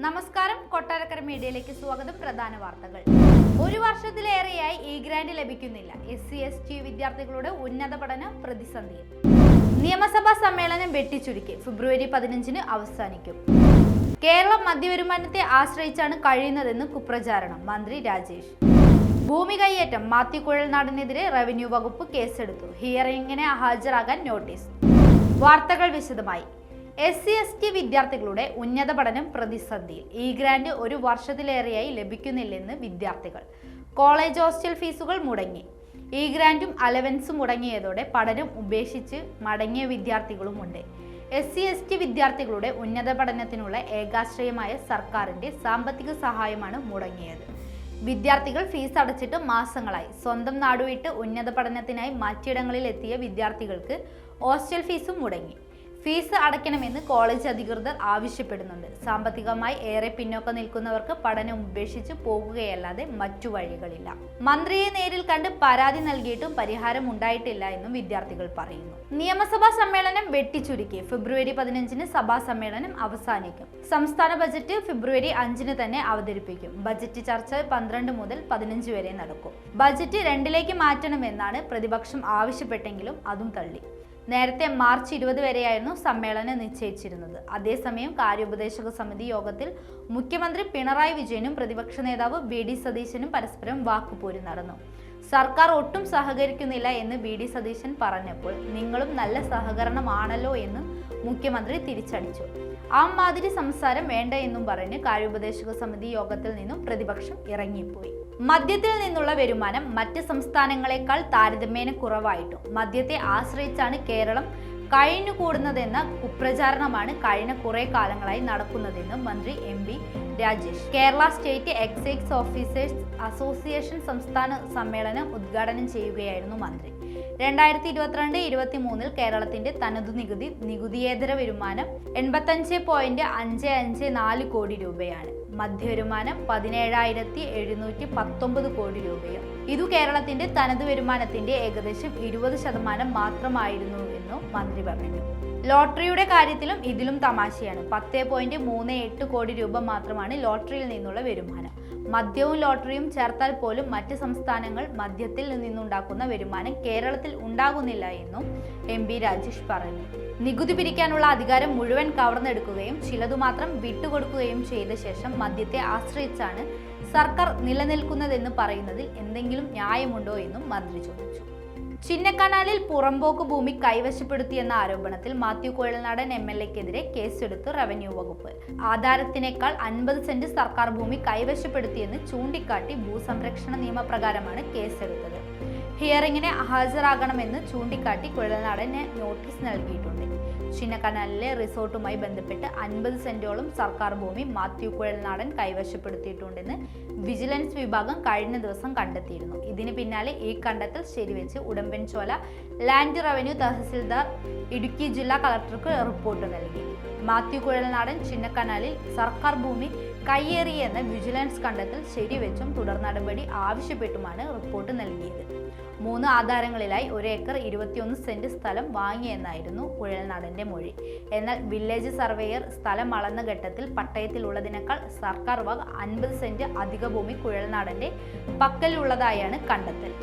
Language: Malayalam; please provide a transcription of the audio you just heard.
നമസ്കാരം, കൊട്ടാരക്കര മീഡിയയിലേക്ക് സ്വാഗതം. പ്രധാന വാർത്തകൾ. ഒരു വർഷത്തിലേറെയായി ഇ ഗ്രാന്റ് ലഭിക്കുന്നില്ല. SC/ST വിദ്യാർത്ഥികളുടെ ഉന്നത പഠനം പ്രതിസന്ധിയിൽ. നിയമസഭാ സമ്മേളനം വെട്ടിച്ചുരുക്കി. ഫെബ്രുവരി 15-ന് അവസാനിക്കും. കേരളം മധ്യവരുമാനത്തെ ആശ്രയിച്ചാണ് കഴിയുന്നതെന്ന് കുപ്രചാരണം. മന്ത്രി രാജേഷ്. ഭൂമി കൈയേറ്റം. മാത്യു കുഴൽനാടനെതിരെ റവന്യൂ വകുപ്പ് കേസെടുത്തു. ഹിയറിംഗിന് ഹാജരാകാൻ നോട്ടീസ്. വാർത്തകൾ വിശദമായി. SC/ST വിദ്യാർത്ഥികളുടെ ഉന്നത പഠനം പ്രതിസന്ധിയിൽ. ഇ ഗ്രാന്റ് ഒരു വർഷത്തിലേറെയായി ലഭിക്കുന്നില്ലെന്ന് വിദ്യാർത്ഥികൾ. കോളേജ് ഹോസ്റ്റൽ ഫീസുകൾ മുടങ്ങി. ഇ ഗ്രാന്റും അലവൻസും മുടങ്ങിയതോടെ പഠനം ഉപേക്ഷിച്ച് മടങ്ങിയ വിദ്യാർത്ഥികളുമുണ്ട്. SC/ST വിദ്യാർത്ഥികളുടെ ഉന്നത പഠനത്തിനുള്ള ഏകാശ്രയമായ സർക്കാരിന്റെ സാമ്പത്തിക സഹായമാണ് മുടങ്ങിയത്. വിദ്യാർത്ഥികൾ ഫീസ് അടച്ചിട്ട് മാസങ്ങളായി. സ്വന്തം നാടുവിട്ട് ഉന്നത പഠനത്തിനായി മറ്റിടങ്ങളിൽ എത്തിയ വിദ്യാർത്ഥികൾക്ക് ഹോസ്റ്റൽ ഫീസും മുടങ്ങി. ഫീസ് അടയ്ക്കണമെന്ന് കോളേജ് അധികൃതർ ആവശ്യപ്പെടുന്നുണ്ട്. സാമ്പത്തികമായി ഏറെ പിന്നോക്കം നിൽക്കുന്നവർക്ക് പഠനം ഉപേക്ഷിച്ച് പോകുകയല്ലാതെ മറ്റു വഴികളില്ല. മന്ത്രിയെ നേരിൽ കണ്ട് പരാതി നൽകിയിട്ടും പരിഹാരം ഉണ്ടായിട്ടില്ല എന്നും വിദ്യാർത്ഥികൾ പറയുന്നു. നിയമസഭാ സമ്മേളനം വെട്ടിച്ചുരുക്കി. ഫെബ്രുവരി 15-ന് സഭാ സമ്മേളനം അവസാനിക്കും. സംസ്ഥാന ബജറ്റ് ഫെബ്രുവരി 5-ന് തന്നെ അവതരിപ്പിക്കും. ബജറ്റ് ചർച്ച 12 മുതൽ 15 വരെ നടക്കും. ബജറ്റ് 2-ലേക്ക് മാറ്റണമെന്നാണ് പ്രതിപക്ഷം ആവശ്യപ്പെട്ടെങ്കിലും അതും തള്ളി. നേരത്തെ മാർച്ച് 20 വരെയായിരുന്നു സമ്മേളനം നിശ്ചയിച്ചിരുന്നത്. അതേസമയം കാര്യോപദേശക സമിതി യോഗത്തിൽ മുഖ്യമന്ത്രി പിണറായി വിജയനും പ്രതിപക്ഷ നേതാവ് VD സതീശനും പരസ്പരം വാക്കുപോര് നടന്നു. സർക്കാർ ഒട്ടും സഹകരിക്കുന്നില്ല എന്ന് VD സതീശൻ പറഞ്ഞപ്പോൾ നിങ്ങളും നല്ല സഹകരണമാണല്ലോ എന്ന് മുഖ്യമന്ത്രി തിരിച്ചടിച്ചു. ആ മാതിരി സംസാരം വേണ്ട എന്നും പറഞ്ഞ് കാര്യോപദേശക സമിതി യോഗത്തിൽ നിന്നും പ്രതിപക്ഷം ഇറങ്ങിപ്പോയി. മദ്യത്തിൽ നിന്നുള്ള വരുമാനം മറ്റ് സംസ്ഥാനങ്ങളെക്കാൾ താരതമ്യേന കുറവായിട്ടും മദ്യത്തെ ആശ്രയിച്ചാണ് കേരളം കഴിഞ്ഞുകൂടുന്നതെന്ന കുപ്രചാരണമാണ് കഴിഞ്ഞ കുറെ കാലങ്ങളായി നടക്കുന്നതെന്ന് മന്ത്രി MP Rajesh. Kerala state excise officers association സംസ്ഥാന സമ്മേളനം ഉദ്ഘാടനം ചെയ്യുകയായിരുന്നു മന്ത്രി. 2022-23 കേരളത്തിന്റെ തനതു നികുതിയേതര വരുമാനം 85.554 കോടി രൂപയാണ്. മധ്യവരുമാനം 17,719 കോടി രൂപയും. ഇതു കേരളത്തിന്റെ തനതു വരുമാനത്തിന്റെ ഏകദേശം 20% മാത്രമായിരുന്നു എന്നും മന്ത്രി പറഞ്ഞു. ലോട്ടറിയുടെ കാര്യത്തിലും ഇതിലും തമാശയാണ്. 10.38 കോടി രൂപ മാത്രമാണ് ലോട്ടറിയിൽ നിന്നുള്ള വരുമാനം. മദ്യവും ലോട്ടറിയും ചേർത്താൽ പോലും മറ്റ് സംസ്ഥാനങ്ങൾ മദ്യത്തിൽ നിന്നുണ്ടാക്കുന്ന വരുമാനം കേരളത്തിൽ ഉണ്ടാകുന്നില്ല എന്നും MP രാജേഷ് പറഞ്ഞു. നികുതി പിരിക്കാനുള്ള അധികാരം മുഴുവൻ കവർന്നെടുക്കുകയും ചിലതു മാത്രം വിട്ടുകൊടുക്കുകയും ചെയ്ത ശേഷം മദ്യത്തെ ആശ്രയിച്ചാണ് സർക്കാർ നിലനിൽക്കുന്നതെന്ന് പറയുന്നതിൽ എന്തെങ്കിലും ന്യായമുണ്ടോ എന്നും മന്ത്രി ചോദിച്ചു. ചിന്നക്കനാലിൽ പുറമ്പോക്ക് ഭൂമി കൈവശപ്പെടുത്തിയെന്ന ആരോപണത്തിൽ മാത്യു കുഴൽനാടൻ MLA-ക്കെതിരെ കേസെടുത്ത് റവന്യൂ വകുപ്പ്. ആധാരത്തിനേക്കാൾ 50 സെന്റ് സർക്കാർ ഭൂമി കൈവശപ്പെടുത്തിയെന്ന് ചൂണ്ടിക്കാട്ടി ഭൂസംരക്ഷണ നിയമപ്രകാരമാണ് കേസെടുത്തത്. ഹിയറിംഗിന് ഹാജരാകണമെന്ന് ചൂണ്ടിക്കാട്ടി കുഴൽനാടന് നോട്ടീസ് നൽകിയിട്ടുണ്ട്. ചിന്നക്കനാലിലെ റിസോർട്ടുമായി ബന്ധപ്പെട്ട് 50 സെന്റോളം സർക്കാർ ഭൂമി മാത്യു കുഴൽനാടൻ കൈവശപ്പെടുത്തിയിട്ടുണ്ടെന്ന് വിജിലൻസ് വിഭാഗം കഴിഞ്ഞ ദിവസം കണ്ടെത്തിയിരുന്നു. ഇതിന് പിന്നാലെ ഈ കണ്ടെത്തൽ ശരിവെച്ച് ഉടമ്പൻചോല ലാൻഡ് റവന്യൂ തഹസിൽദാർ ഇടുക്കി ജില്ലാ കളക്ടർക്ക് റിപ്പോർട്ട് നൽകി. മാത്യു കുഴൽനാടൻ ചിന്നക്കനാലിൽ സർക്കാർ ഭൂമി കയ്യേറിയെന്ന വിജിലൻസ് കണ്ടെത്തൽ ശരിവെച്ചും തുടർ നടപടി ആവശ്യപ്പെട്ടുമാണ് റിപ്പോർട്ട് നൽകിയത്. 3 ആധാരങ്ങളിലായി 1 ഏക്കർ 21 സെന്റ് സ്ഥലം വാങ്ങിയെന്നായിരുന്നു കുഴൽനാടന്റെ മൊഴി. എന്നാൽ വില്ലേജ് സർവേയർ സ്ഥലം അളന്ന ഘട്ടത്തിൽ പട്ടയത്തിലുള്ളതിനേക്കാൾ സർക്കാർ വക 50 സെന്റ് അധിക ഭൂമി കുഴൽനാടന്റെ പക്കലുള്ളതായാണ് കണ്ടെത്തൽ.